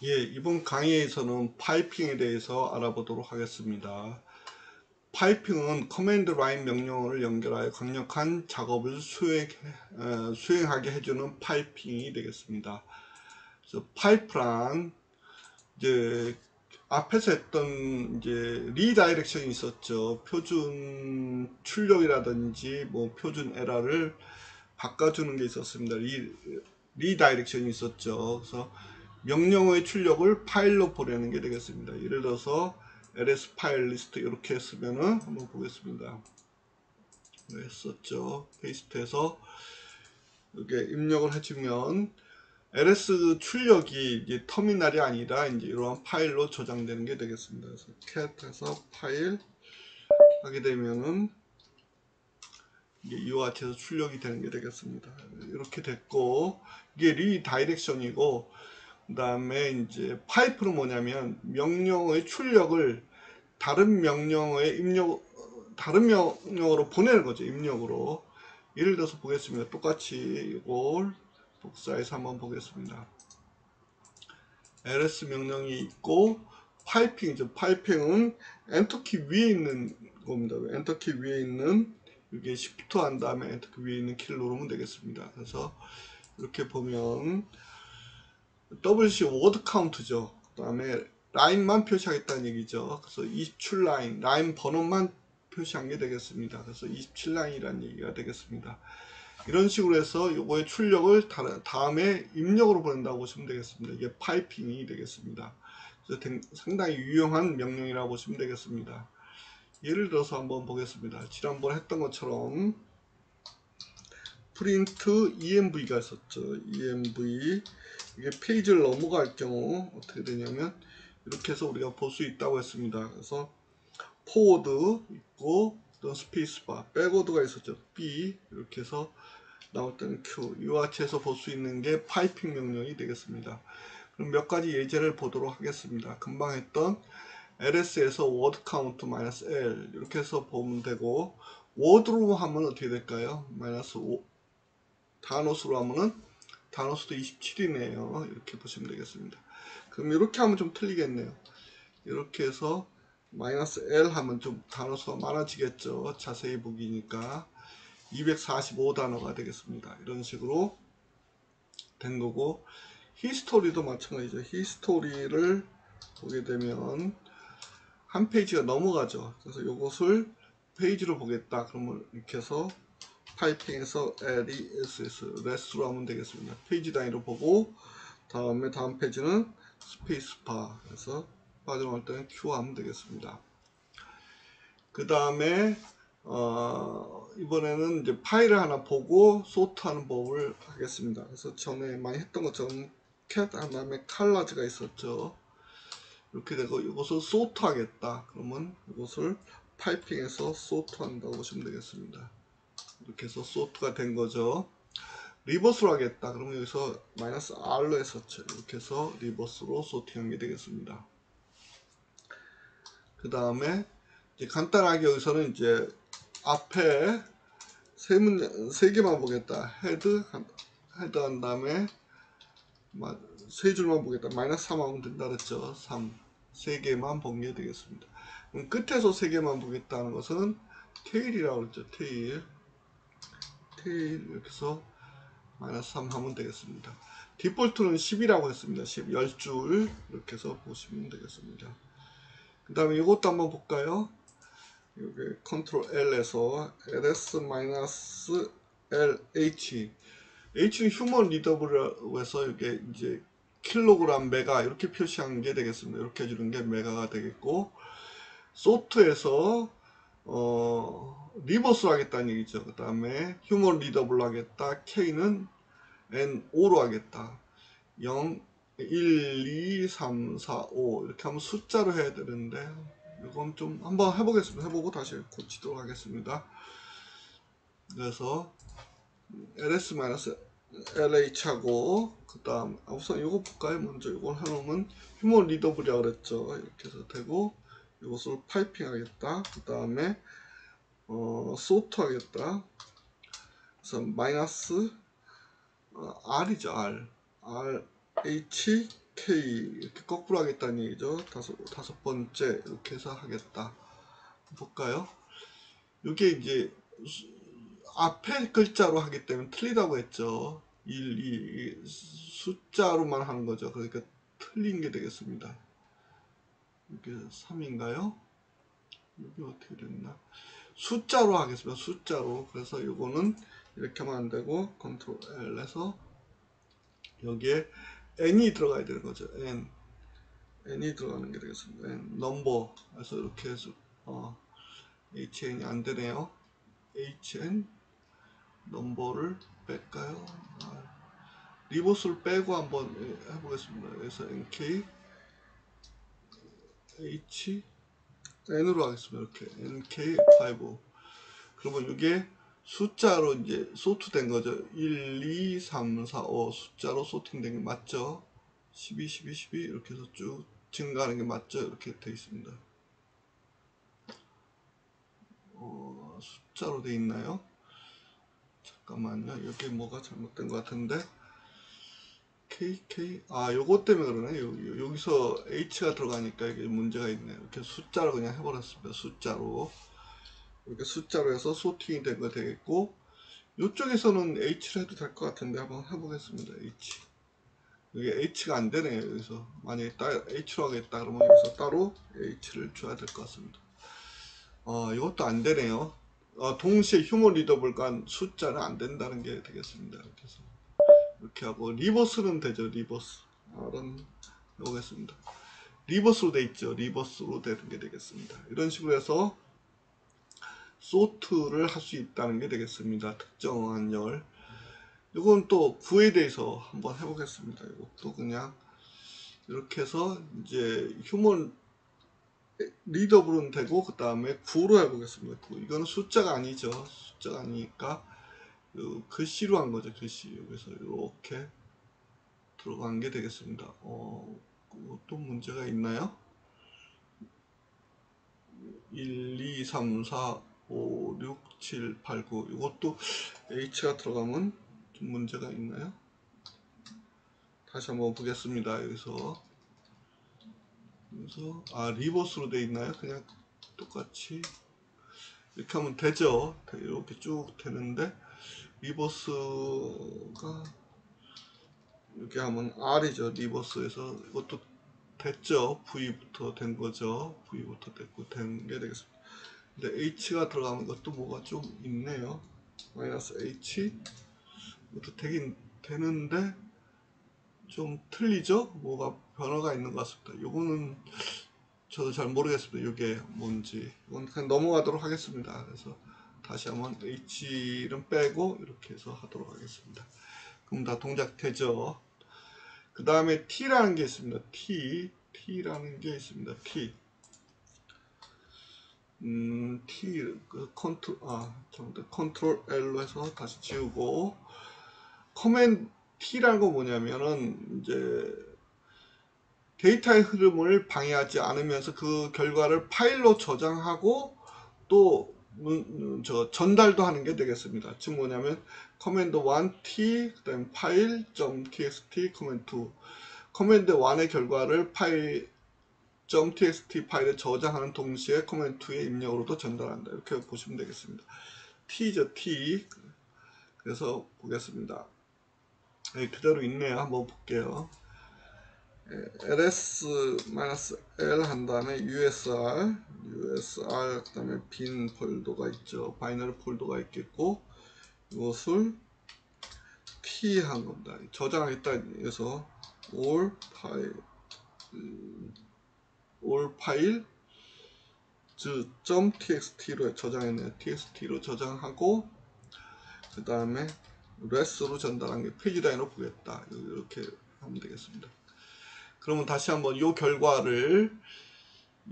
예, 이번 강의에서는 파이핑에 대해서 알아보도록 하겠습니다. 파이핑은 커맨드 라인 명령어를 연결하여 강력한 작업을 수행하게 해주는 파이핑이 되겠습니다. 그래서 파이프란 이제 앞에서 했던 이제 리다이렉션이 있었죠. 표준 출력이라든지 뭐 표준 에러를 바꿔주는 게 있었습니다. 리다이렉션이 있었죠. 그래서 명령어의 출력을 파일로 보내는 게 되겠습니다. 예를 들어서 ls 파일 리스트 이렇게 했으면은 한번 보겠습니다. 했었죠. 페이스트해서 이렇게 입력을 해주면 ls 출력이 이제 터미널이 아니라 이제 이러한 파일로 저장되는 게 되겠습니다. 그래서 cat해서 파일 하게 되면은 이와 같이 해서 출력이 되는 게 되겠습니다. 이렇게 됐고, 이게 리다이렉션이고, 그 다음에 이제 파이프는 뭐냐면 명령어의 출력을 다른 명령어로 보내는 거죠. 입력으로. 예를 들어서 보겠습니다. 똑같이 이걸 복사해서 한번 보겠습니다. ls 명령이 있고 파이핑이죠. 파이핑은 엔터키 위에 있는 겁니다. 엔터키 위에 있는 이게 시프트 한 다음에 엔터키 위에 있는 키를 누르면 되겠습니다. 그래서 이렇게 보면 WC 워드 카운트죠. 그 다음에 라인만 표시하겠다는 얘기죠. 그래서 27 라인 번호만 표시한 게 되겠습니다. 그래서 27라인이라는 얘기가 되겠습니다. 이런 식으로 해서 요거의 출력을 다음에 입력으로 보낸다고 보시면 되겠습니다. 이게 파이핑이 되겠습니다. 그래서 상당히 유용한 명령이라고 보시면 되겠습니다. 예를 들어서 한번 보겠습니다. 지난번에 했던 것처럼 프린트 env가 있었죠. env 이게 페이지를 넘어갈 경우 어떻게 되냐면 이렇게 해서 우리가 볼 수 있다고 했습니다. 그래서 포워드 있고 또 스페이스바, 백워드가 있었죠. B 이렇게 해서 나올 때는 Q 이와 같이 해서 볼 수 있는 게 파이핑 명령이 되겠습니다. 그럼 몇 가지 예제를 보도록 하겠습니다. 금방 했던 ls에서 word count -l 이렇게 해서 보면 되고 워드로 하면 어떻게 될까요? -5 단어수로 하면은 단어수도 27이네요. 이렇게 보시면 되겠습니다. 그럼 이렇게 하면 좀 틀리겠네요. 이렇게 해서 -L 하면 좀 단어수가 많아지겠죠. 자세히 보기니까 245단어가 되겠습니다. 이런 식으로 된 거고 히스토리도 마찬가지죠. 히스토리를 보게 되면 한 페이지가 넘어가죠. 그래서 이것을 페이지로 보겠다. 그러면 이렇게 해서 타이핑해서 less,로 하면 되겠습니다. 페이지 단위로 보고 다음에 다음 페이지는 스페이스바 해서 빠져나올 때는 Q 하면 되겠습니다. 그 다음에 이번에는 이제 파일을 하나 보고 소트하는 법을 하겠습니다. 그래서 전에 많이 했던 것처럼 cat 한 다음에 colors 있었죠. 이렇게 되고 이것을 소트 하겠다. 그러면 이것을 파이핑해서 소트 한다고 보시면 되겠습니다. 이렇게 해서 소트가 된 거죠. 리버스로 하겠다. 그러면 여기서 -R로 했었죠. 이렇게 해서 리버스로 소팅한 게 되겠습니다. 그 다음에 간단하게 여기서는 이제 앞에 세 개만 보겠다. 헤드 한 다음에 세 줄만 보겠다. -3 하면 된다 그랬죠. 3. 세 개만 본 게 되겠습니다. 그럼 끝에서 세 개만 보겠다는 것은 테일이라고 그랬죠. 테일 이렇게 해서 -3 하면 되겠습니다. 디폴트는 10이라고 했습니다. 10, 10줄 이렇게 해서 보시면 되겠습니다. 그 다음에 이것도 한번 볼까요? 여기 컨트롤 L에서 ls-lh H는 휴먼 리더블이라고 해서 이게 이제 킬로그램 메가 이렇게 표시한 게 되겠습니다. 이렇게 해주는 게 메가가 되겠고 소트에서 리버스로 하겠다는 얘기죠. 그 다음에 휴먼 리더블로 하겠다. K는 N5로 하겠다. 0, 1, 2, 3, 4, 5 이렇게 하면 숫자로 해야 되는데 이건 좀 한번 해보겠습니다. 해보고 다시 고치도록 하겠습니다. 그래서 ls-lh하고 그 다음 우선 이거 볼까요? 먼저 이걸 해놓으면 휴먼 리더블이라고 그랬죠. 이렇게 해서 되고 이것을 파이핑 하겠다. 그 다음에 소트 하겠다. 그래서 마이너스 R이죠. R H K 이렇게 거꾸로 하겠다는 얘기죠. 다섯 번째 이렇게 해서 하겠다. 볼까요? 이게 이제 앞에 글자로 하기 때문에 틀리다고 했죠. 1, 2 숫자로만 하는 거죠. 그러니까 틀린 게 되겠습니다. 이게 3인가요? 이게 어떻게 됐나? 숫자로 하겠습니다. 숫자로. 그래서 이거는 이렇게 하면 안 되고 컨트롤 L 해서 여기에 n이 들어가야 되는 거죠. n이 들어가는 게 되겠습니다. 넘버. 그래서 이렇게 해서 hn이 안 되네요. hn 넘버를 뺄까요? 리버스를 빼고 한번 해보겠습니다. 그래서 nk h n으로 하겠습니다. 이렇게 nk5. 그러면 이게 숫자로 이제 소트된 거죠. 1, 2, 3, 4, 5 숫자로 소팅된 게 맞죠? 12, 12, 12 이렇게 해서 쭉 증가하는 게 맞죠? 이렇게 되어 있습니다. 숫자로 되어 있나요? 잠깐만요. 여기 뭐가 잘못된 것 같은데. KK 요거 때문에 그러네. 여기서 H가 들어가니까 이게 문제가 있네요. 이렇게 숫자로 그냥 해버렸습니다. 숫자로 이렇게 숫자로 해서 소팅이 된 거 되겠고, 이쪽에서는 H를 해도 될 것 같은데 한번 해보겠습니다. H 여기 H가 안 되네요. 여기서 만약에 H로 하겠다 그러면 여기서 따로 H를 줘야 될 것 같습니다. 이것도 안 되네요. 동시에 휴먼 리더블과 숫자는 안 된다는 게 되겠습니다. 이렇게 해서 이렇게 하고 리버스는 되죠. 리버스 R은 해보겠습니다. 리버스로 돼 있죠. 리버스로 되는 게 되겠습니다. 이런 식으로 해서 소트를 할 수 있다는 게 되겠습니다. 특정한 열. 이건 또 구에 대해서 한번 해보겠습니다. 이것도 그냥 이렇게 해서 이제 휴먼 리더블은 되고 그 다음에 구로 해보겠습니다. 9. 이거는 숫자가 아니죠. 숫자가 아니니까 글씨로 한 거죠. 글씨. 여기서 이렇게 들어간 게 되겠습니다. 또 문제가 있나요? 1, 2, 3, 4, 5, 6, 7, 8, 9 이것도 H가 들어가면 좀 문제가 있나요? 다시 한번 보겠습니다. 여기서 리버스로 돼 있나요? 그냥 똑같이 이렇게 하면 되죠. 이렇게 쭉 되는데 리버스가 이렇게 하면 R이죠. 리버스에서 이것도 됐죠. V부터 된 거죠. V부터 됐고 된 게 되겠습니다. 근데 H가 들어가면 이것도 뭐가 좀 있네요. 마이너스 H 이것도 되긴 되는데 좀 틀리죠? 뭐가 변화가 있는 것 같습니다. 요거는 저도 잘 모르겠습니다. 이게 뭔지. 이건 그냥 넘어가도록 하겠습니다. 그래서 다시 한번 H는 빼고 이렇게 해서 하도록 하겠습니다. 그럼 다 동작 되죠? 그 다음에 T라는 게 있습니다. T라는 게 있습니다. T 컨트롤 L로 해서 다시 지우고 커맨드 T라는 건 뭐냐면은 이제 데이터의 흐름을 방해하지 않으면서 그 결과를 파일로 저장하고 또 전달도 하는 게 되겠습니다. 즉 뭐냐면 커맨드 1 T 그다음 파일.txt 커맨드 2 커맨드 1의 결과를 파일.txt 파일에 저장하는 동시에 커맨드 2의 입력으로도 전달한다. 이렇게 보시면 되겠습니다. T죠 T. 그래서 보겠습니다. 그대로 있네요. 한번 볼게요. ls-l 한 다음에 usr 그 다음에 빈 폴더가 있죠. 바이너리 폴더가 있겠고 이것을 t 한 겁니다. 저장하겠다 해서 all file .txt로 저장했네요. txt로 저장하고 그 다음에 res로 전달한 게 페이지 단위로 보겠다. 이렇게 하면 되겠습니다. 그러면 다시 한번 이 결과를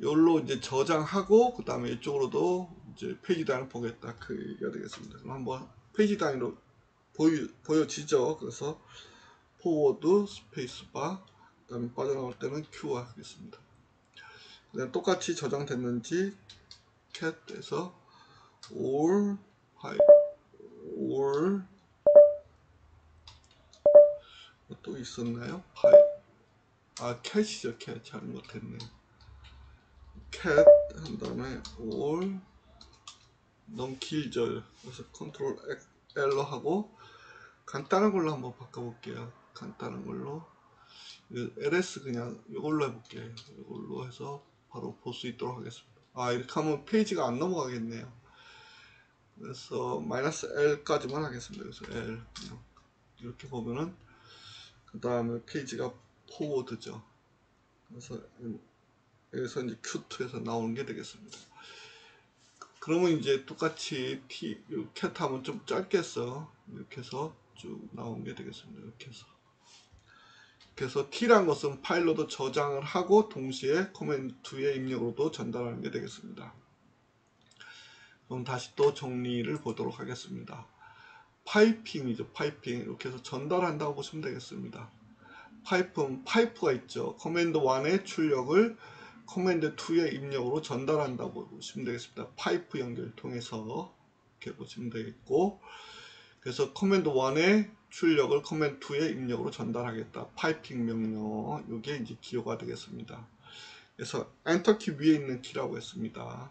여기로 이제 저장하고 그 다음에 이쪽으로도 이제 페이지 단위를 보겠다 그 얘기가 되겠습니다. 그럼 한번 페이지 단위로 보여지죠. 그래서 포워드 스페이스바 그 다음에 빠져나올 때는 Q 하겠습니다. 그다음 똑같이 저장됐는지 cat에서 all 또 있었나요? 캣이죠. 캣 잘못했네. 캣 한 다음에 all 너무 길죠. 그래서 컨트롤 L로 하고 간단한 걸로 한번 바꿔볼게요. 간단한 걸로 ls 그냥 이걸로 해볼게요. 이걸로 해서 바로 볼 수 있도록 하겠습니다. 이렇게 하면 페이지가 안 넘어가겠네요. 그래서 마이너스 L까지만 하겠습니다. 그래서 L 그냥 이렇게 보면은 그 다음에 페이지가 포워드죠. 그래서 여기서 이제 Q2에서 나오는 게 되겠습니다. 그러면 이제 똑같이 캣 하면 좀 짧겠어. 이렇게 해서 쭉 나온 게 되겠습니다. 이렇게 해서. 그래서 T란 것은 파일로도 저장을 하고 동시에 커맨드2의 입력으로도 전달하는 게 되겠습니다. 그럼 다시 또 정리를 보도록 하겠습니다. 파이핑이죠. 파이핑. 이렇게 해서 전달한다고 보시면 되겠습니다. 파이프가 있죠. 커맨드 1의 출력을 커맨드 2의 입력으로 전달한다고 보시면 되겠습니다. 파이프 연결 통해서 이렇게 보시면 되겠고, 그래서 커맨드 1의 출력을 커맨드 2의 입력으로 전달하겠다. 파이핑 명령. 이게 이제 기호가 되겠습니다. 그래서 엔터 키 위에 있는 키라고 했습니다.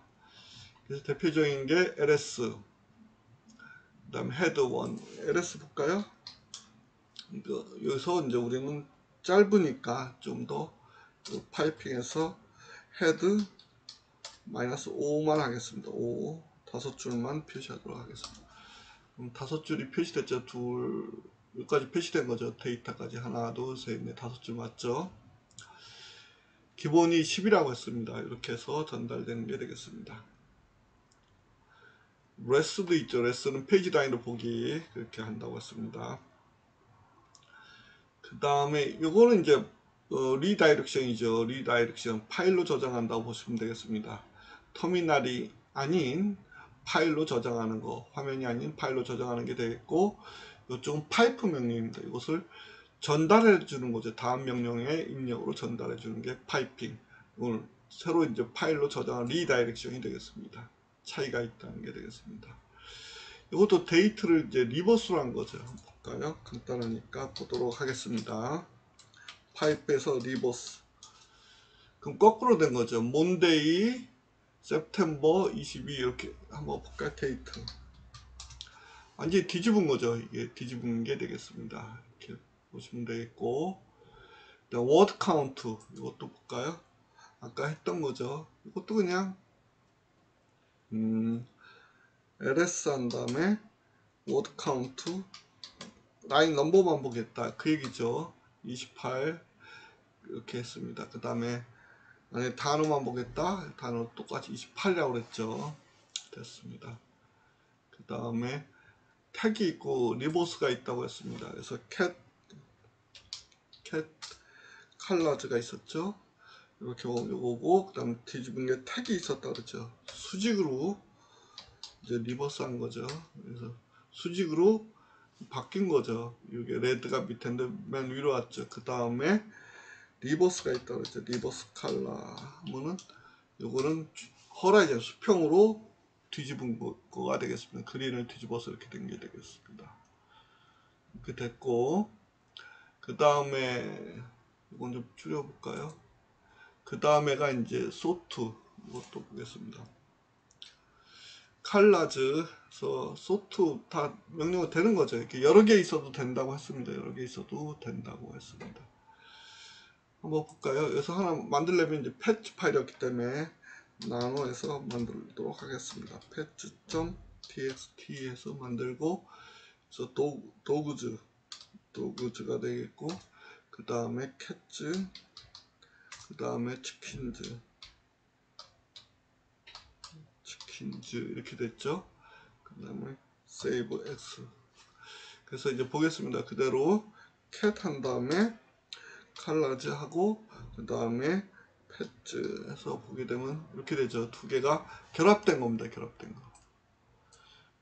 그래서 대표적인 게 ls, 그 다음에 헤드 1, ls 볼까요? 여기서 이제 우리는 짧으니까 좀 더 파이핑에서 헤드 마이너스 5만 하겠습니다. 5 다섯 줄만 표시하도록 하겠습니다. 그럼 다섯 줄이 표시됐죠. 여기까지 표시된 거죠. 데이터까지 하나, 둘, 셋, 넷, 다섯 줄 맞죠? 기본이 10이라고 했습니다. 이렇게 해서 전달되는 게 되겠습니다. 레스도 있죠. 레스는 페이지 단위로 보기 그렇게 한다고 했습니다. 그 다음에 이거는 이제 리다이렉션이죠. 리다이렉션 파일로 저장한다고 보시면 되겠습니다. 터미널이 아닌 파일로 저장하는 거, 화면이 아닌 파일로 저장하는 게 되겠고, 이쪽은 파이프 명령입니다. 이것을 전달해 주는 거죠. 다음 명령의 입력으로 전달해 주는 게 파이핑. 오늘 새로 이제 파일로 저장한 리다이렉션이 되겠습니다. 차이가 있다는 게 되겠습니다. 이것도 데이트를 이제 리버스로 한 거죠. 한번 볼까요? 간단하니까 보도록 하겠습니다. 파이프에서 리버스. 그럼 거꾸로 된 거죠. 몬데이, september 22 이렇게 한번 볼까요? 데이트. 완전히 뒤집은 거죠. 이게 뒤집은 게 되겠습니다. 이렇게 보시면 되겠고, 워드 카운트 이것도 볼까요? 아까 했던 거죠. 이것도 그냥 ls 한 다음에 워드 카운트 라인 넘버만 보겠다 그 얘기죠. 28 이렇게 했습니다. 그 다음에 만약에 단어만 보겠다 단어 똑같이 28이라고 그랬죠. 됐습니다. 그 다음에 태그 있고 리버스가 있다고 했습니다. 그래서 캣 컬러즈가 있었죠. 이렇게 오고 그 다음 뒤집은 게 태그 있었다 그랬죠. 수직으로 이제 리버스 한 거죠. 그래서 수직으로 바뀐 거죠. 이게 레드가 밑인데 맨 위로 왔죠. 그 다음에 리버스가 있다 그랬죠. 리버스 컬러 하면은 요거는 허라이즌 수평으로 뒤집은 거가 되겠습니다. 그린을 뒤집어서 이렇게 된 게 되겠습니다. 이렇게 됐고, 그 다음에 이건 좀 줄여볼까요? 그 다음에가 이제 소트 이것도 보겠습니다. 칼라즈에서 소트 다 명령이 되는 거죠. 이렇게 여러 개 있어도 된다고 했습니다. 여러 개 있어도 된다고 했습니다. 한번 볼까요? 여기서 하나 만들려면 이제 패치 파일이었기 때문에 나노에서 만들도록 하겠습니다. patch.txt에서 만들고, 그래서 도그즈가 되겠고, 그 다음에 캣즈, 그 다음에 치킨즈 이렇게 됐죠. 그 다음에 save x. 그래서 이제 보겠습니다. 그대로 캣 한 다음에 컬러즈 하고 그 다음에 패치 해서 보게 되면 이렇게 되죠. 두 개가 결합된 겁니다. 결합된 거.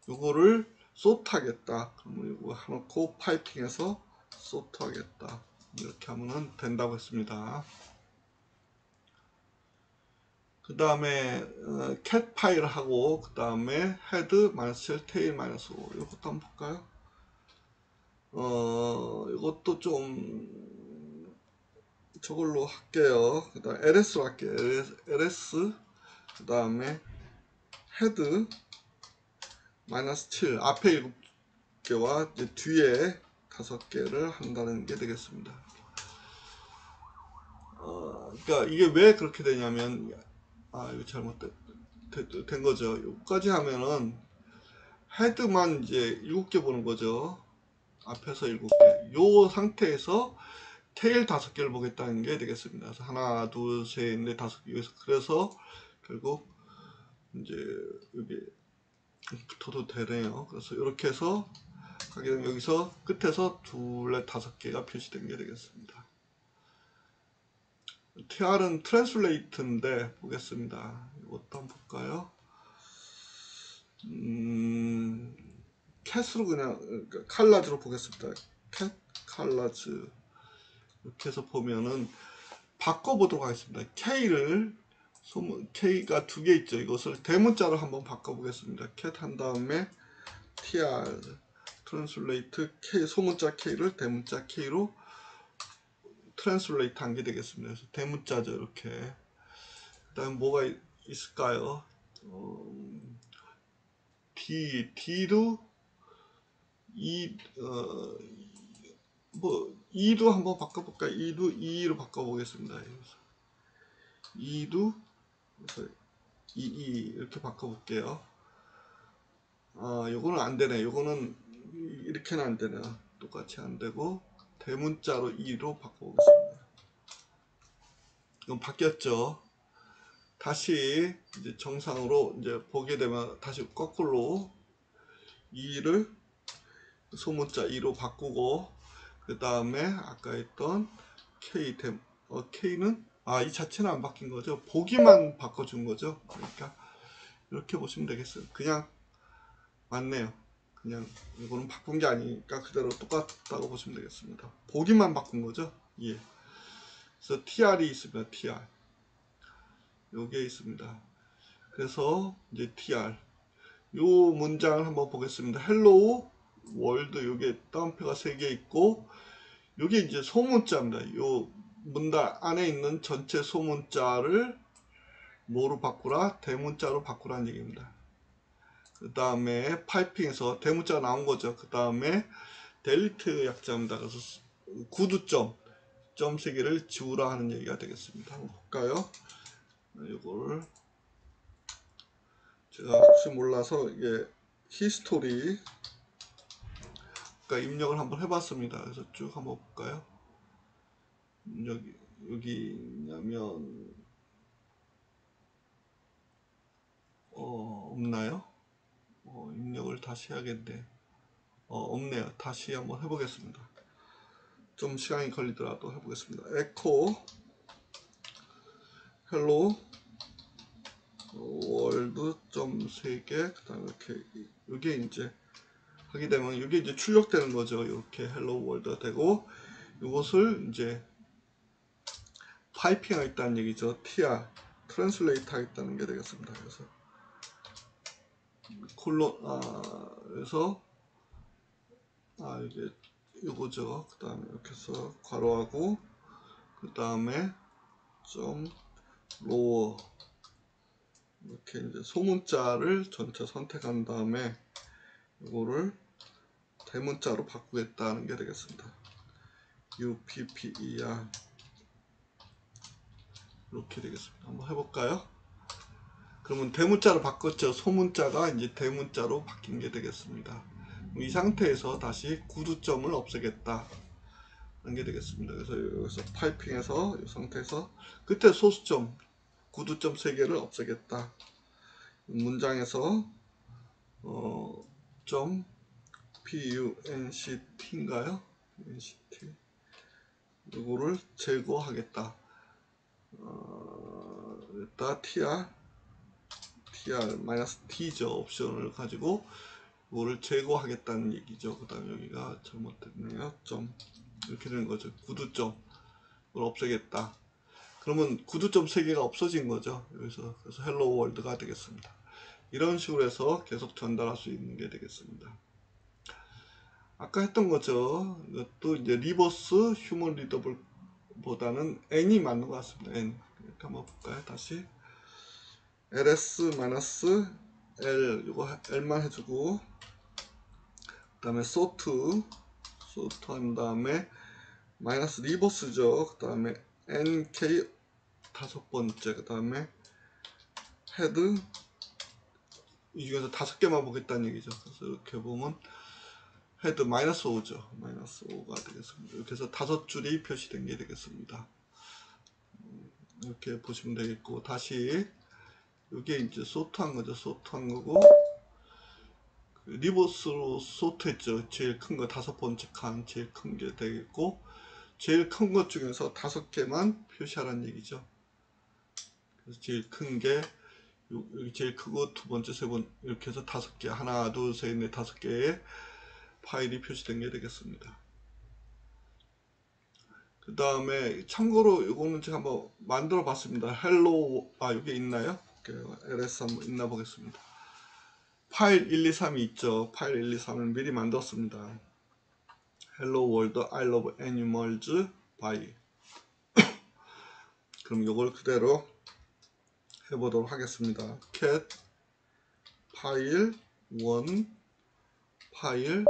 요거를 소트 하겠다. 그러면 이거 해놓고 파이핑해서 소트 하겠다. 이렇게 하면 된다고 했습니다. 그 다음에 캣 파일 하고 그 다음에 헤드 -7 테일 -5 이것도 한번 볼까요? 이것도 좀 저걸로 할게요. 그 다음 LS로 할게요. LS 그 다음에 헤드 마이너스 7 앞에 7개와 이제 뒤에 5개를 한다는 게 되겠습니다. 그러니까 이게 왜 그렇게 되냐면 이거 잘못된 거죠. 여기까지 하면은 헤드만 이제 7개 보는 거죠. 앞에서 7개. 요 상태에서 테일 5개를 보겠다는 게 되겠습니다. 그래서 하나, 둘, 셋, 넷, 5개. 그래서 결국 이제 여기 붙어도 되네요. 그래서 이렇게 해서 가게 되면 여기서 끝에서 둘, 넷, 5개가 표시된 게 되겠습니다. TR은 트랜슬레이트인데 보겠습니다. 이것도 한번 볼까요? 캣으로 그냥 칼라즈로 보겠습니다. 캣 칼라즈 이렇게 해서 보면은 바꿔보도록 하겠습니다. K가 2개 있죠. 이것을 대문자로 한번 바꿔보겠습니다. 캣 한 다음에 TR 트랜슬레이트 K 소문자 K를 대문자 K로 트랜슬레이트 한 게 되겠습니다. 그래서 대문자죠. 이렇게. 그 다음 뭐가 있을까요? D도 E도 한번 바꿔볼까요? E도 E로 바꿔보겠습니다. E도 그래서 이렇게 바꿔볼게요. 요거는 안 되네. 요거는 이렇게는 안 되네요. 똑같이 안 되고 대문자로 E로 바꿔보겠습니다. 이건 바뀌었죠. 다시 이제 정상으로 이제 보게 되면 다시 거꾸로 E를 소문자 E로 바꾸고 그 다음에 아까 했던 K는 이 자체는 안 바뀐 거죠. 보기만 바꿔준 거죠. 그러니까 이렇게 보시면 되겠어요. 그냥 맞네요. 그냥 이거는 바꾼 게 아니니까 그대로 똑같다고 보시면 되겠습니다. 보기만 바꾼 거죠. 예. 그래서 TR이 있습니다. TR. 요게 있습니다. 그래서 이제 TR. 요 문장을 한번 보겠습니다. 헬로우 월드 요게 따옴표가 3개 있고 요게 이제 소문자입니다. 요 문단 안에 있는 전체 소문자를 뭐로 바꾸라? 대문자로 바꾸라는 얘기입니다. 그 다음에 파이핑에서 대문자가 나온 거죠. 그 다음에 델리트 약자입니다. 그래서 구두점 점 3개를 지우라 하는 얘기가 되겠습니다. 한번 볼까요? 이걸 제가 혹시 몰라서 이게 히스토리 그러니까 입력을 한번 해봤습니다. 그래서 쭉 한번 볼까요? 여기 있냐면 없나요? 입력을 다시 해야겠네. 없네요. 다시 한번 해보겠습니다. 좀 시간이 걸리더라도 해보겠습니다. 에코 헬로 월드 점 3개 그 다음에 이렇게 이게 이제 하게 되면 이게 이제 출력되는 거죠. 이렇게 헬로 월드가 되고 이것을 이제 파이핑 하겠다는 얘기죠. TR 트랜슬레이트 하겠다는 게 되겠습니다. 그래서 그래서 이게 이거죠. 그 다음에 이렇게 해서 괄호하고 그 다음에 좀 로어 이렇게 이제 소문자를 전체 선택한 다음에 이거를 대문자로 바꾸겠다는 게 되겠습니다. UPPER 이렇게 되겠습니다. 한번 해볼까요? 그러면 대문자로 바꿨죠. 소문자가 이제 대문자로 바뀐 게 되겠습니다. 이 상태에서 다시 구두점을 없애겠다 하는 게 되겠습니다. 그래서 여기서 타이핑해서 이 상태에서 그때 소수점 구두점 3개를 없애겠다. 문장에서 점 punct인가요? punct 이거를 제거하겠다. tr-t죠. 옵션을 가지고 이거를 제거하겠다는 얘기죠. 그 다음 여기가 잘못됐네요. 점 이렇게 되는 거죠. 구두점을 없애겠다. 그러면 구두점 3개가 없어진 거죠. 여기서 그래서 헬로 월드가 되겠습니다. 이런 식으로 해서 계속 전달할 수 있는 게 되겠습니다. 아까 했던 거죠. 이것도 이제 리버스 휴먼 리더블 bo다는 n이 맞는 것 같습니다. n. 이렇게 한번 볼까요? 다시 ls-l 이거 l만 해주고, 그 다음에 sort 한 다음에 마이너스 리버스죠. 그 다음에 nk 다섯 번째, 그 다음에 헤드, 이 중에서 5개만 보겠다는 얘기죠. 그래서 이렇게 보면 헤드 마이너스 5죠. 마이너스 5가 되겠습니다. 이렇게 해서 5줄이 표시된 게 되겠습니다. 이렇게 보시면 되겠고, 다시 이게 이제 소트한 거죠. 소트한 거고, 그 리버스로 소트했죠. 제일 큰 거 5번째 칸 제일 큰 게 되겠고, 제일 큰 것 중에서 5개만 표시하라는 얘기죠. 그래서 제일 큰 게 여기 제일 크고, 두 번째, 세 번, 이렇게 해서 5개, 하나, 둘, 셋, 넷, 5개의 파일이 표시된 게 되겠습니다. 그 다음에 참고로 이거는 제가 한번 만들어 봤습니다. 헬로, 여기 있나요? ls 한번 있나 보겠습니다. 파일 1, 2, 3이 있죠. 파일 1, 2, 3을 미리 만들었습니다. Hello World, I love animals by. 그럼 이걸 그대로 해보도록 하겠습니다. cat 파일 1, 파일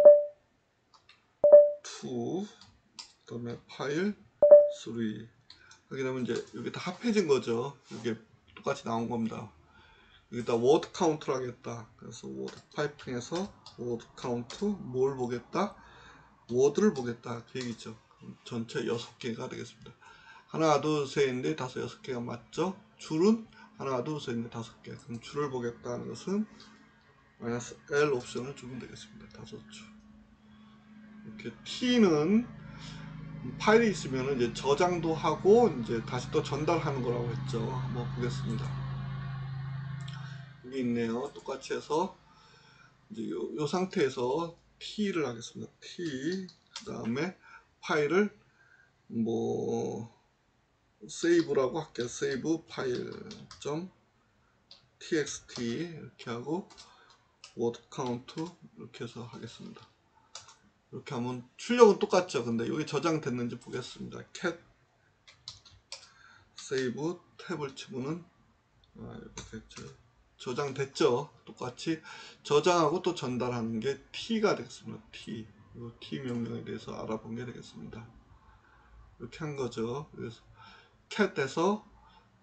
2, 그 다음에 파일 3 하게 되면 이제 여기 다 합해진 거죠. 이게 똑같이 나온 겁니다. 여기다 워드 카운트를 하겠다. 그래서 워드 파이핑에서 워드 카운트 뭘 보겠다? 워드를 보겠다. 그 얘기죠. 그럼 전체 6개가 되겠습니다. 하나, 둘, 셋, 넷, 다섯, 6개가 맞죠? 줄은 하나, 둘, 셋, 넷, 5개. 그럼 줄을 보겠다는 것은 마이너스 L 옵션을 주면 되겠습니다. 5줄. 이렇게 T는 파일이 있으면 이제 저장도 하고 이제 다시 또 전달하는 거라고 했죠. 한번 보겠습니다. 여기 있네요. 똑같이 해서 이제 요 상태에서 T를 하겠습니다. T 그 다음에 파일을 뭐 세이브라고 할게요. 세이브 파일 .txt 이렇게 하고 워드 카운트 이렇게 해서 하겠습니다. 이렇게 하면 출력은 똑같죠. 근데 여기 저장됐는지 보겠습니다. cat 세이브 탭을 치고는 이렇게 됐죠. 저장됐죠. 똑같이 저장하고 또 전달하는 게 T가 되겠습니다. T. 이 T 명령에 대해서 알아본 게 되겠습니다. 이렇게 한 거죠. 그래서 cat에서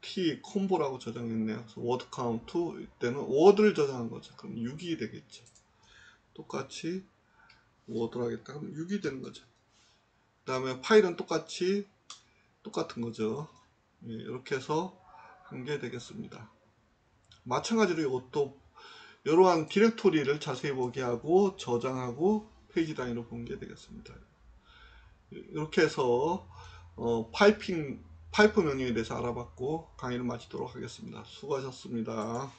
T 콤보라고 저장했네요. 그래서 워드 카운트 이때는 워드를 저장한 거죠. 그럼 6이 되겠죠. 똑같이 워드를 하겠다. 그럼 6이 되는 거죠. 그 다음에 파일은 똑같은 거죠. 예, 이렇게 해서 한 게 되겠습니다. 마찬가지로 이것도 이러한 디렉토리를 자세히 보게 하고 저장하고 페이지 단위로 본 게 되겠습니다. 이렇게 해서 파이프 명령에 대해서 알아봤고 강의를 마치도록 하겠습니다. 수고하셨습니다.